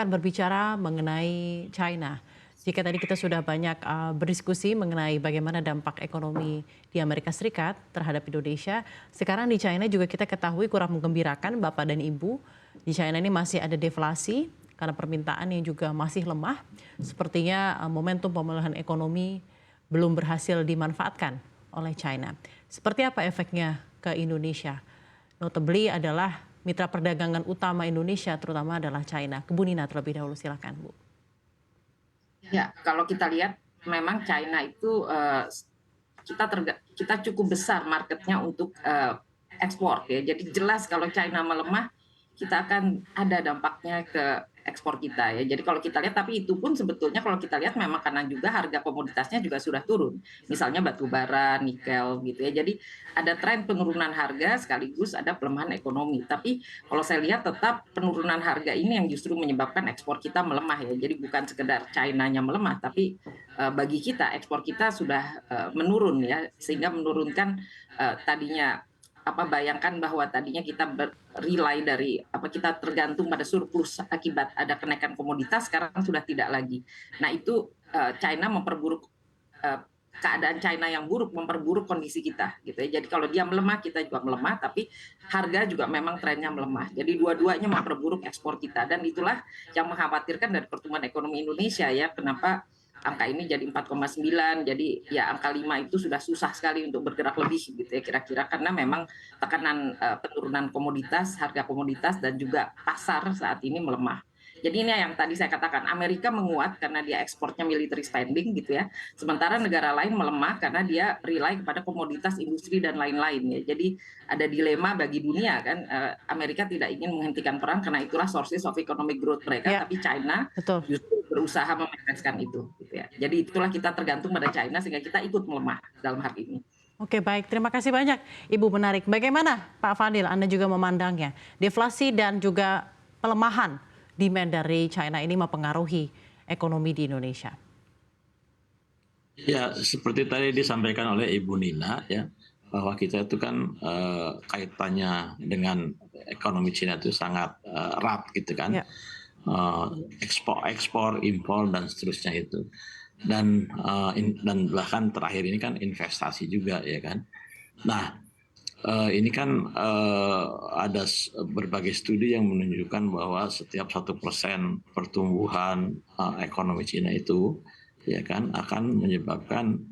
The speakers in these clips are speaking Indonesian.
akan berbicara mengenai China. Jika tadi kita sudah banyak berdiskusi mengenai bagaimana dampak ekonomi di Amerika Serikat terhadap Indonesia, sekarang di China juga kita ketahui kurang menggembirakan Bapak dan Ibu. Di China ini masih ada deflasi karena permintaan yang juga masih lemah. Sepertinya momentum pemulihan ekonomi belum berhasil dimanfaatkan oleh China. Seperti apa efeknya ke Indonesia? Notably adalah mitra perdagangan utama Indonesia terutama adalah China. Bu Nina terlebih dahulu silakan Bu. Ya, kalau kita lihat memang China itu kita cukup besar marketnya untuk ekspor ya. Jadi jelas kalau China melemah kita akan ada dampaknya ke ekspor kita ya. Jadi kalau kita lihat, tapi itu pun sebetulnya kalau kita lihat memang karena juga harga komoditasnya juga sudah turun. Misalnya batu bara, nikel gitu ya. Jadi ada tren penurunan harga sekaligus ada pelemahan ekonomi. Tapi kalau saya lihat tetap penurunan harga ini yang justru menyebabkan ekspor kita melemah ya. Jadi bukan sekedar China-nya melemah, tapi bagi kita ekspor kita sudah menurun ya, sehingga menurunkan tadinya bayangkan bahwa tadinya kita rely dari kita tergantung pada surplus akibat ada kenaikan komoditas, sekarang sudah tidak lagi. Nah itu China memperburuk keadaan China yang buruk memperburuk kondisi kita gitu ya. Jadi kalau dia melemah kita juga melemah, tapi harga juga memang trennya melemah. Jadi dua-duanya memperburuk ekspor kita, dan itulah yang mengkhawatirkan dari pertumbuhan ekonomi Indonesia ya. Kenapa angka ini jadi 4,9, jadi ya angka 5 itu sudah susah sekali untuk bergerak lebih gitu ya kira-kira, karena memang tekanan penurunan komoditas, harga komoditas dan juga pasar saat ini melemah. Jadi ini yang tadi saya katakan, Amerika menguat karena dia ekspornya military spending gitu ya, sementara negara lain melemah karena dia rely kepada komoditas industri dan lain-lain ya. Jadi ada dilema bagi dunia kan, Amerika tidak ingin menghentikan perang karena itulah sources of economic growth mereka, Ya, tapi China betul. justru berusaha memanfaatkan itu gitu ya. Jadi itulah kita tergantung pada China sehingga kita ikut melemah dalam hal ini. Oke baik, terima kasih banyak Ibu, menarik. Bagaimana Pak Fadil, Anda juga memandangnya? Deflasi dan juga pelemahan demand dari China ini mempengaruhi ekonomi di Indonesia. Ya, seperti tadi disampaikan oleh Ibu Nina ya, bahwa kita itu kan kaitannya dengan ekonomi Cina itu sangat erat gitu kan. Ya. Ekspor, impor dan seterusnya itu. Dan bahkan terakhir ini kan investasi juga ya kan. Nah, ini kan ada berbagai studi yang menunjukkan bahwa setiap 1% pertumbuhan ekonomi Cina itu ya kan akan menyebabkan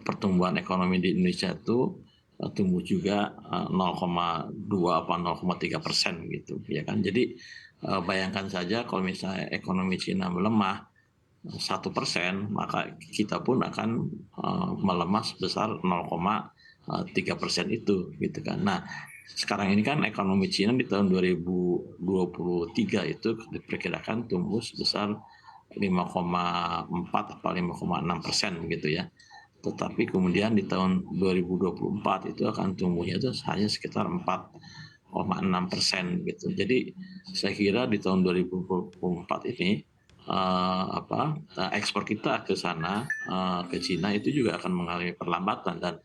pertumbuhan ekonomi di Indonesia itu tumbuh juga 0,2 apa 0,3% gitu ya kan. Jadi bayangkan saja kalau misalnya ekonomi Cina melemah 1%, maka kita pun akan melemah sebesar 0,3% itu gitu kan. Nah, sekarang ini kan ekonomi Cina di tahun 2023 itu diperkirakan tumbuh sebesar 5,4 atau 5,6% begitu ya. Tetapi kemudian di tahun 2024 itu akan tumbuhnya itu hanya sekitar 4,6% gitu. Jadi saya kira di tahun 2024 ini ekspor kita ke sana ke Cina itu juga akan mengalami perlambatan, dan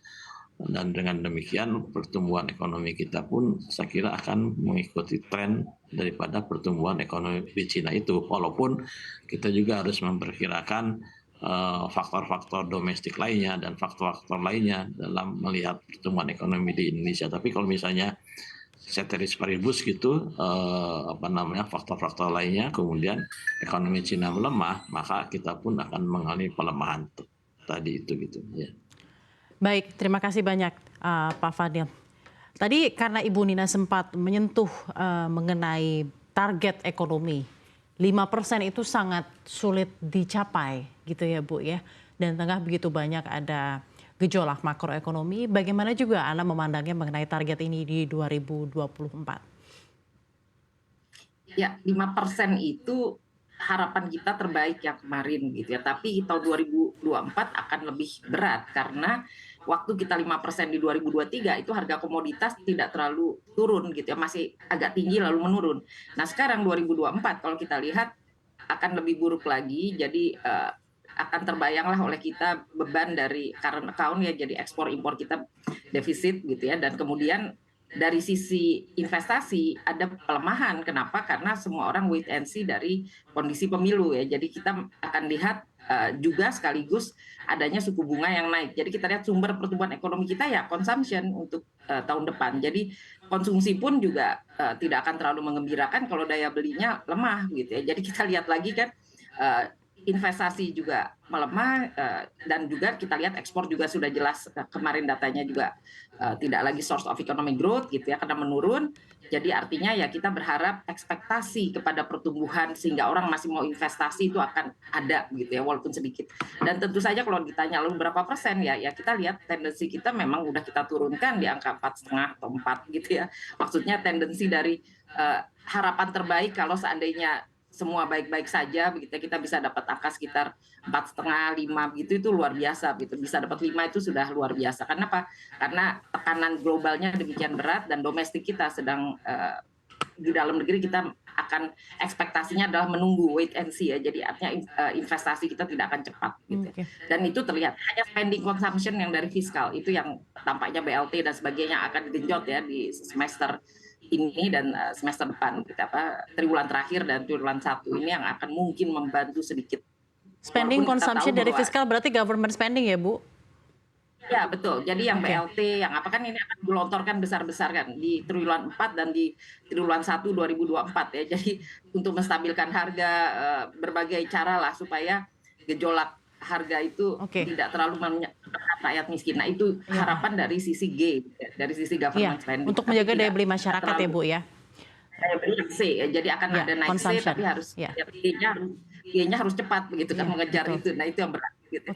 dengan demikian pertumbuhan ekonomi kita pun saya kira akan mengikuti tren daripada pertumbuhan ekonomi di Cina itu, walaupun kita juga harus memperkirakan faktor-faktor domestik lainnya dan faktor-faktor lainnya dalam melihat pertumbuhan ekonomi di Indonesia. Tapi kalau misalnya ceteris paribus gitu faktor-faktor lainnya kemudian ekonomi Cina melemah, maka kita pun akan mengalami pelemahan tadi itu gitu ya. Baik, terima kasih banyak Pak Fadil. Tadi karena Ibu Nina sempat menyentuh mengenai target ekonomi, 5% itu sangat sulit dicapai gitu ya Bu ya. Dan tengah begitu banyak ada gejolak makroekonomi, bagaimana juga Anda memandangnya mengenai target ini di 2024? Ya, 5% itu harapan kita terbaik yang kemarin gitu ya. Tapi tahun 2024 akan lebih berat karena waktu kita 5% di 2023 itu harga komoditas tidak terlalu turun gitu ya, masih agak tinggi lalu menurun. Nah, sekarang 2024 kalau kita lihat akan lebih buruk lagi. Jadi akan terbayanglah oleh kita beban dari current account ya, jadi ekspor impor kita defisit gitu ya, dan kemudian dari sisi investasi ada pelemahan. Kenapa? Karena semua orang wait and see dari kondisi pemilu ya. Jadi kita akan lihat juga sekaligus adanya suku bunga yang naik. Jadi kita lihat sumber pertumbuhan ekonomi kita ya consumption untuk tahun depan. Jadi konsumsi pun juga tidak akan terlalu mengembirakan kalau daya belinya lemah gitu ya. Jadi kita lihat lagi kan investasi juga melemah dan juga kita lihat ekspor juga sudah jelas kemarin datanya juga tidak lagi source of economic growth gitu ya karena menurun. Jadi artinya ya kita berharap ekspektasi kepada pertumbuhan sehingga orang masih mau investasi itu akan ada gitu ya walaupun sedikit. Dan tentu saja kalau ditanya lalu berapa persen ya kita lihat tendensi kita memang udah kita turunkan di angka 4,5 atau 4 gitu ya. Maksudnya tendensi dari harapan terbaik kalau seandainya semua baik-baik saja begitu kita bisa dapat angka sekitar 4,5 5 gitu itu luar biasa gitu, bisa dapat 5 itu sudah luar biasa. Karena apa? Karena tekanan globalnya demikian berat dan domestik kita sedang di dalam negeri kita akan ekspektasinya adalah menunggu wait and see ya, jadi artinya investasi kita tidak akan cepat gitu. Dan itu terlihat hanya spending consumption yang dari fiskal itu yang tampaknya BLT dan sebagainya akan digenjot ya di semester ini dan semester depan gitu, triwulan terakhir dan triwulan 1 ini yang akan mungkin membantu sedikit. Spending consumption dari fiskal berarti government spending ya Bu? Ya betul, jadi yang BLT yang apa kan ini akan dilontorkan besar-besar kan di triwulan 4 dan di triwulan 1 2024 ya. Jadi untuk menstabilkan harga berbagai cara lah supaya gejolak harga itu tidak terlalu menyebabkan rakyat miskin. Nah itu harapan dari sisi G, dari sisi government spending. Untuk menjaga daya beli masyarakat ya Bu ya? Daya beli C ya, jadi akan ada naik C tapi harus G-nya harus cepat begitu kan mengejar itu. Nah itu yang berat gitu.